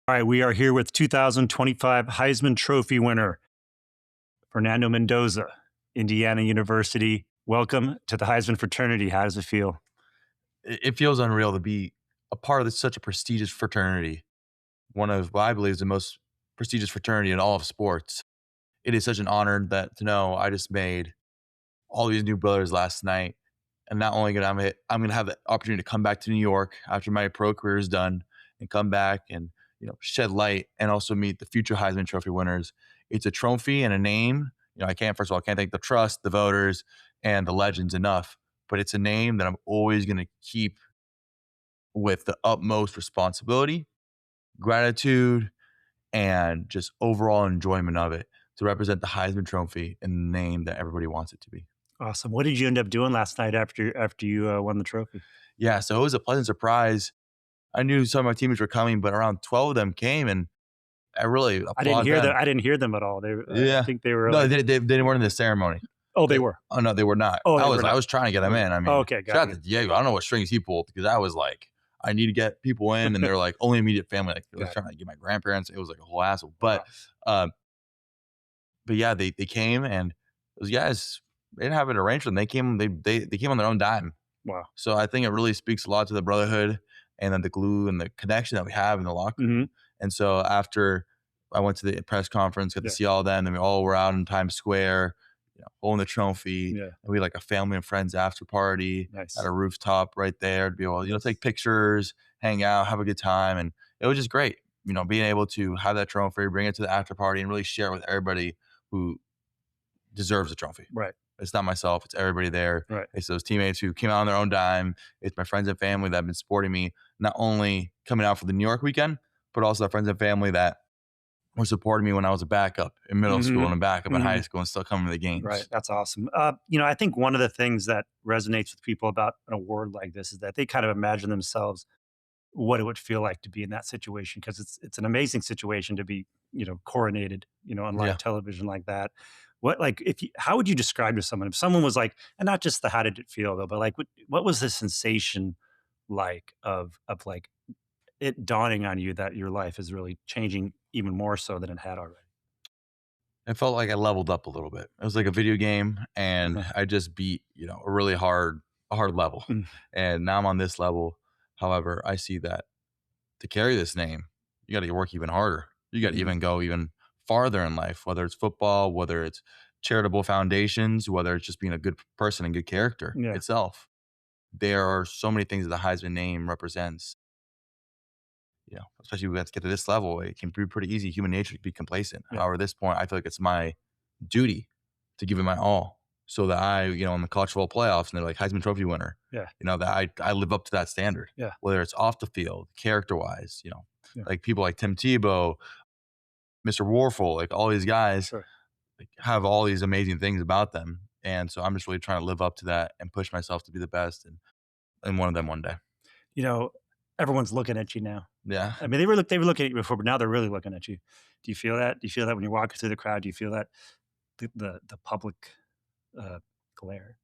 All right, we are here with 2025 Heisman Trophy winner, Fernando Mendoza, Indiana University. Welcome to the Heisman fraternity. How does it feel? It feels unreal to be a part of such a prestigious fraternity, one of what I believe is the most prestigious fraternity in all of sports. It is such an honor that to know I just made all these new brothers last night, and not only I'm gonna have the opportunity to come back to New York after my pro career is done, and come back and shed light and also meet the future Heisman Trophy winners. It's a trophy and a name. I can't first of all I can't thank the trust, the voters, and the legends enough, but it's a name that I'm always gonna keep with the utmost responsibility, gratitude, and just overall enjoyment of it to represent the Heisman Trophy in the name that everybody wants it to be. Awesome. What did you end up doing last night after you won the trophy? Yeah, so it was a pleasant surprise. I knew some of my teammates were coming, but around 12 of them came, and I really I didn't applaud hear them. them. I didn't hear them at all. I Yeah. think they were No, like, they weren't in the ceremony. oh, they were. Oh, no, they were not. Oh, I they was were I not. was trying to get them in. I Oh, mean, okay, got shout out you. to Diego. I don't know what strings he pulled because I was like, I need to get people in, and they're like only immediate family. Like I was Got trying to get my grandparents. It was like a whole hassle. Um, but yeah, they came, and those guys, they didn't have it arranged for them. They came on their own dime. Wow. So I think it really speaks a lot to the brotherhood and then the glue and the connection that we have in the locker room. Hmm. And so after I went to the press conference, got to Yeah. see all of them, and we all were out in Times Square, holding the trophy. Yeah. And we had like a family and friends after party Nice. at a rooftop right there to be able, take pictures, hang out, have a good time. And it was just great, being able to have that trophy, bring it to the after party, and really share it with everybody who deserves a trophy. Right. It's not myself. It's everybody there. Right. It's those teammates who came out on their own dime. It's my friends and family that have been supporting me, not only coming out for the New York weekend, but also the friends and family that were supporting me when I was a backup in middle school Hmm. and a backup in high Hmm. school and still coming to the Right. games. That's awesome. I think one of the things that resonates with people about an award like this is that they kind of imagine themselves what it would feel like to be in that situation, because it's an amazing situation to be, coronated, on live Yeah. television like that. What, like, how would you describe to someone if someone was like, and not just the how did it feel though, but like what was the sensation like of like it dawning on you that your life is really changing even more so than it had already? It felt like I leveled up a little bit. It was like a video game, and I just beat, a really a hard level. Mm. And now I'm on this level. However, I see that to carry this name, you got to work even harder. You got to Mhm. even go even farther in life, whether it's football, whether it's charitable foundations, whether it's just being a good person and good character Yeah. itself. There are so many things that the Heisman name represents. Especially when we have to get to this level, it can be pretty easy. Human nature to be complacent. Yeah. However, at this point, I feel like it's my duty to give it my all so that I, in the college football playoffs and they're like Heisman Trophy winner, Yeah. that I live up to that standard, Yeah. whether it's off the field, character wise, Yeah. like people like Tim Tebow, Mr. Warfel, like all these guys Sure. like, have all these amazing things about them. And so I'm just really trying to live up to that and push myself to be the best and one of them one day. You know, everyone's looking at you now. Yeah. I mean, they were looking at you before, but now they're really looking at you. Do you feel that? Do you feel that when you're walking through the crowd? Do you feel that the public uh, glare?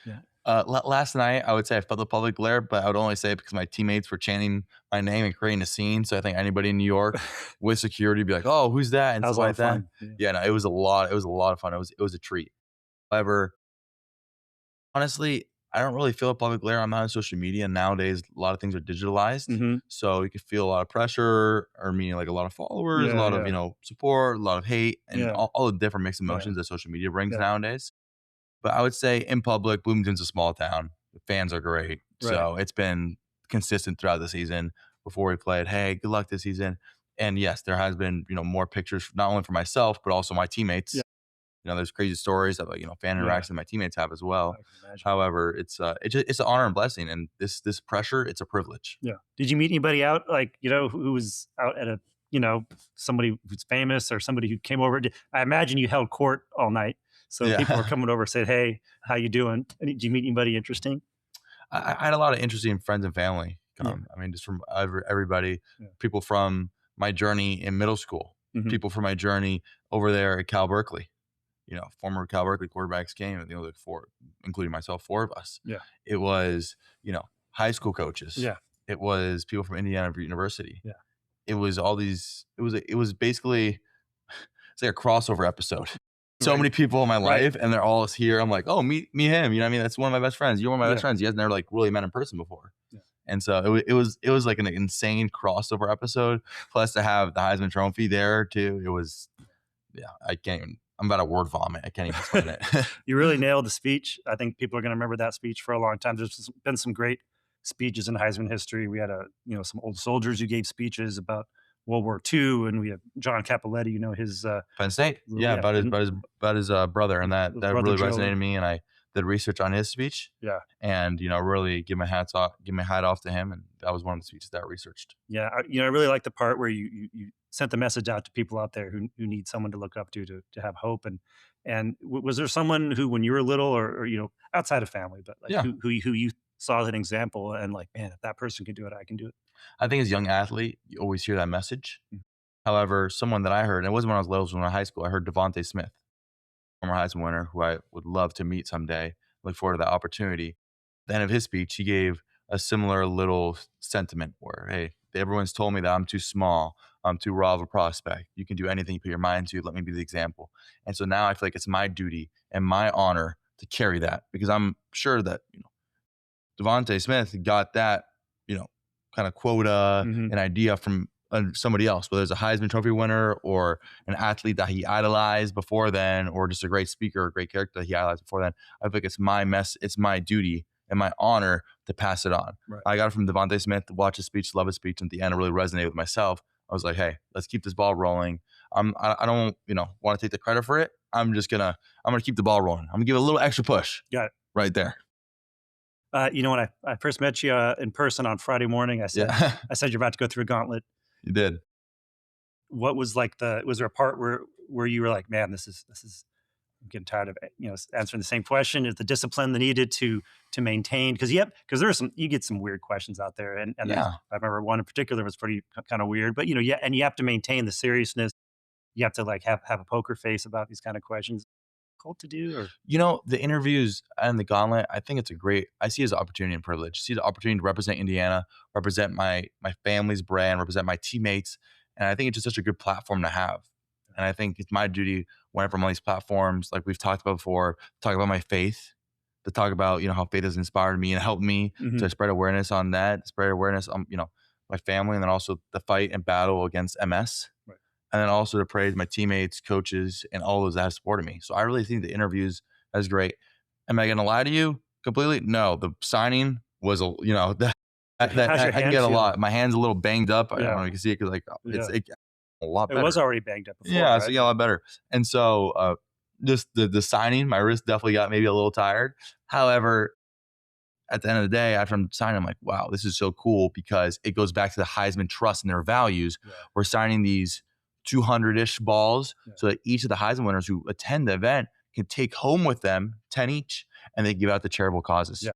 Yeah. Last night, I would say I felt the public glare, but I would only say it because my teammates were chanting my name and creating a scene. So I think anybody in New York with security would be like, "Oh, who's that?" and That was stuff a lot like of that. fun. Yeah. Yeah, no, it was a lot. It was a lot of fun. It was a treat. However, honestly, I don't really feel a public glare. I'm not on social media nowadays. A lot of things are digitalized, Mhm. so you can feel a lot of pressure, or meaning like a lot of followers, a Yeah, lot of yeah, support, a lot of hate, and yeah, all the different mixed right, emotions that social media brings yeah, nowadays. But I would say in public, Bloomington's a small town. The fans are great. right. So it's been consistent throughout the season before we played. Hey, good luck this season. And yes, there has been, more pictures, not only for myself, but also my teammates. Yeah, There's crazy stories of, fan yeah, interaction my teammates have as well. I can imagine. However, it's an honor and blessing. And this pressure, it's a privilege. Yeah. Did you meet anybody out, like, who was out at somebody who's famous or somebody who came over? I imagine you held court all night, so people were Yeah. coming over, said, "Hey, how you doing?" Did you meet anybody interesting? I had a lot of interesting friends and family Yeah. come. I mean, just from everybody, Yeah. people from my journey in middle school, Mhm. people from my journey over there at Cal Berkeley. Former Cal Berkeley quarterbacks came, like four, including myself, four of us. Yeah. It was, high school coaches. Yeah. It was people from Indiana University. Yeah. it was all these it was basically it's like a crossover episode. So Right. many people in my Right. life, and they're all here. I'm like, oh, meet him. You know what I mean? That's one of my best friends. You're one of my best Yeah. friends. You guys never like really met in person before. Yeah. And so it was like an insane crossover episode. Plus to have the Heisman Trophy there too. It was yeah. I can't even. I'm about to word vomit. I can't even explain it. You really nailed the speech. I think people are going to remember that speech for a long time. Been some great speeches in Heisman history. We had some old soldiers who gave speeches about World War II, and we have John Capoletti. His Penn State. Yeah, yeah, about his brother, and his that brother really Joe. resonated me. And I did research on his speech, Yeah, and really give my hat off to him. And that was one of the speeches that I researched. yeah. I really like the part where you sent the message out to people out there who need someone to look up to have hope. Was there someone who, when you were little, or outside of family, but like Yeah, who you saw as an example and like, man, if that person can do it, I can do it. I think as a young athlete, you always hear that message. Mm. However, someone that I heard, and it wasn't when I was little, it was when I was in high school. I heard Devontae Smith, former Heisman winner, who I would love to meet someday. Look forward to that opportunity. At the end of his speech, he gave a similar little sentiment where, hey, everyone's told me that I'm too small, I'm too raw of a prospect. You can do anything you put your mind to. Let me be the example. And so now I feel like it's my duty and my honor to carry that because I'm sure that Devontae Smith got that, you know, kind of quota, Mhm. an idea from somebody else, whether it's a Heisman Trophy winner or an athlete that he idolized before then, or just a great speaker or great character that he idolized before then. I feel like it's my duty and my honor to pass it on. Right. I got it from Devontae Smith, watch his speech, love his speech, and at the end, it really resonated with myself. I was like, hey, let's keep this ball rolling. I don't, want to take the credit for it. I'm gonna keep the ball rolling. I'm gonna give it a little extra push Got it. right there. When I first met you in person on Friday morning, Yeah, I said you're about to go through a gauntlet. you did. What was like was there a part where you were like, man, this is I'm getting tired of answering the same question. Is the discipline that needed to maintain? Because there are you get some weird questions out there, and there's Yeah. I remember one in particular was pretty kind of weird, but yeah, and you have to maintain the seriousness. You have to like have a poker face about these kind of questions. Cool to do, or The interviews and the gauntlet, I think I see it as an opportunity and privilege. See the opportunity to represent Indiana, represent my family's brand, represent my teammates. And I think it's just such a good platform to have. And I think it's my duty whenever I'm on these platforms, like we've talked about before, talk about my faith, to talk about, how faith has inspired me and helped me Mhm. to spread awareness on that, spread awareness on, my family, and then also the fight and battle against MS, Right. and then also to praise my teammates, coaches, and all those that have supported me. So I really think the interviews is great. Am I going to lie to you completely? No, the signing was that How's your I can hand get a feel? lot. My hand's a little banged up. I don't Yeah, know if you can see it because yeah. it a lot It was better. already banged up before, Yeah, so right? yeah, a lot better. And so just the signing, my wrist definitely got maybe a little tired. However, at the end of the day, after I'm signing, I'm like, wow, this is so cool because it goes back to the Heisman trust and their values. Yeah, We're signing these 200-ish balls yeah. so that each of the Heisman winners who attend the event can take home with them 10 each, and they give out to charitable causes. Yeah.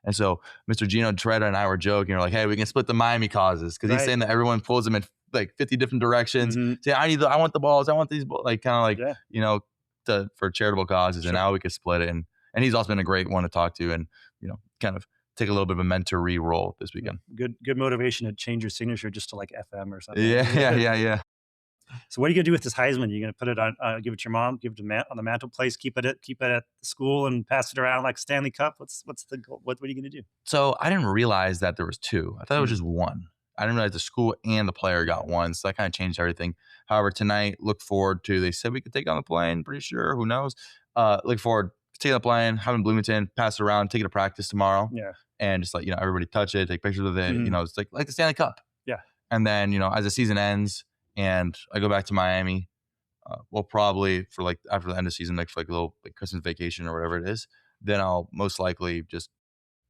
And so Mr. Gino Toretta and I were joking. We're like, hey, we can split the Miami causes because he's Right. saying that everyone pulls them in like 50 different directions. Mhm. Say, I want the balls. I want these balls. Like kind of like, Yeah, for charitable causes. And sure. now we could split it. And he's also been a great one to talk to and, kind of take a little bit of a mentoree role this Yeah. weekend. Good motivation to change your signature just to like FM or something. Yeah, yeah, yeah, yeah. So what are you gonna do with this Heisman? You gonna put it on, give it to your mom, give it to on the mantelpiece, keep it at the school, and pass it around like Stanley Cup? What's the goal? What are you gonna do? So I didn't realize that there was two. I thought it was Mm. just one. I didn't realize the school and the player got one. So that kind of changed everything. However, tonight, look forward to, they said we could take it on the plane. Pretty sure. Who knows? Look forward to taking the plane, having Bloomington, pass it around, take it to practice tomorrow. Yeah. And just like, everybody touch it, take pictures with it. Mhm. It's like the Stanley Cup. Yeah. And then, as the season ends and I go back to Miami, we'll probably for like after the end of season, like for like a little like Christmas vacation or whatever it is, then I'll most likely just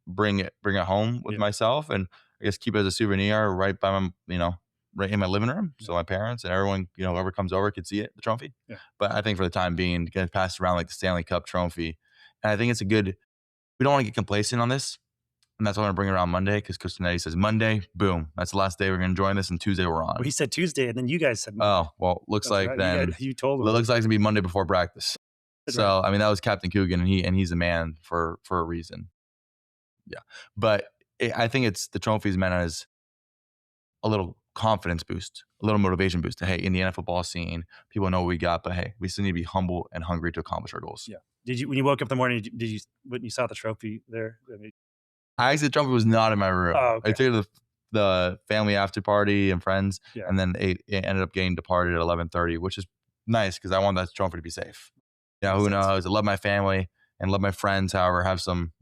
bring it home with Yeah. myself and I guess keep it as a souvenir right by my, right in my living room. Yeah. So my parents and everyone, whoever comes over could see it, the trophy. Yeah. But I think for the time being, get it passed around like the Stanley Cup trophy. And I think it's we don't want to get complacent on this. And that's why I'm going to bring it around Monday because Coach Netti says Monday, boom, that's the last day we're going to join this, and Tuesday we're on. Well, he said Tuesday, and then you guys said Monday. Oh, well, looks That's like right. then You told it him. looks like it's going to be Monday before practice. That's So, right. I mean, that was Captain Coogan, and he's a man for a reason. Yeah. But I think the trophy is meant as a little confidence boost, a little motivation boost to, hey, Indiana football scene, people know what we got, but hey, we still need to be humble and hungry to accomplish our goals. Yeah. Did you when you woke up in the morning, did you when you saw the trophy there? I mean, I actually, the trophy was not in my room. oh, I okay. took it to the family after party and friends, Yeah. and then it ended up getting departed at 11:30, which is nice because I want that trophy to be safe. Yeah, Makes who sense. knows? I love my family and love my friends. However, have some,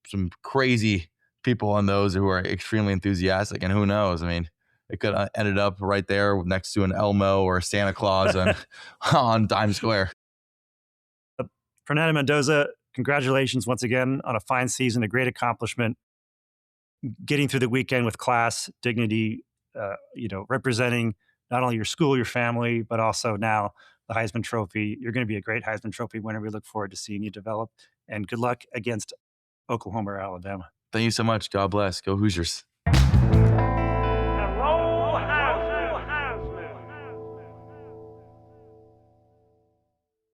some crazy people on those who are extremely enthusiastic. And who knows? I mean, it could have ended up right there next to an Elmo or a Santa Claus on, on Times Square. Fernando Mendoza, congratulations once again on a fine season, a great accomplishment. Getting through the weekend with class, dignity, representing not only your school, your family, but also now the Heisman Trophy. You're going to be a great Heisman Trophy winner. We look forward to seeing you develop. And good luck against Oklahoma or Alabama. Thank you so much. God bless. Go Hoosiers.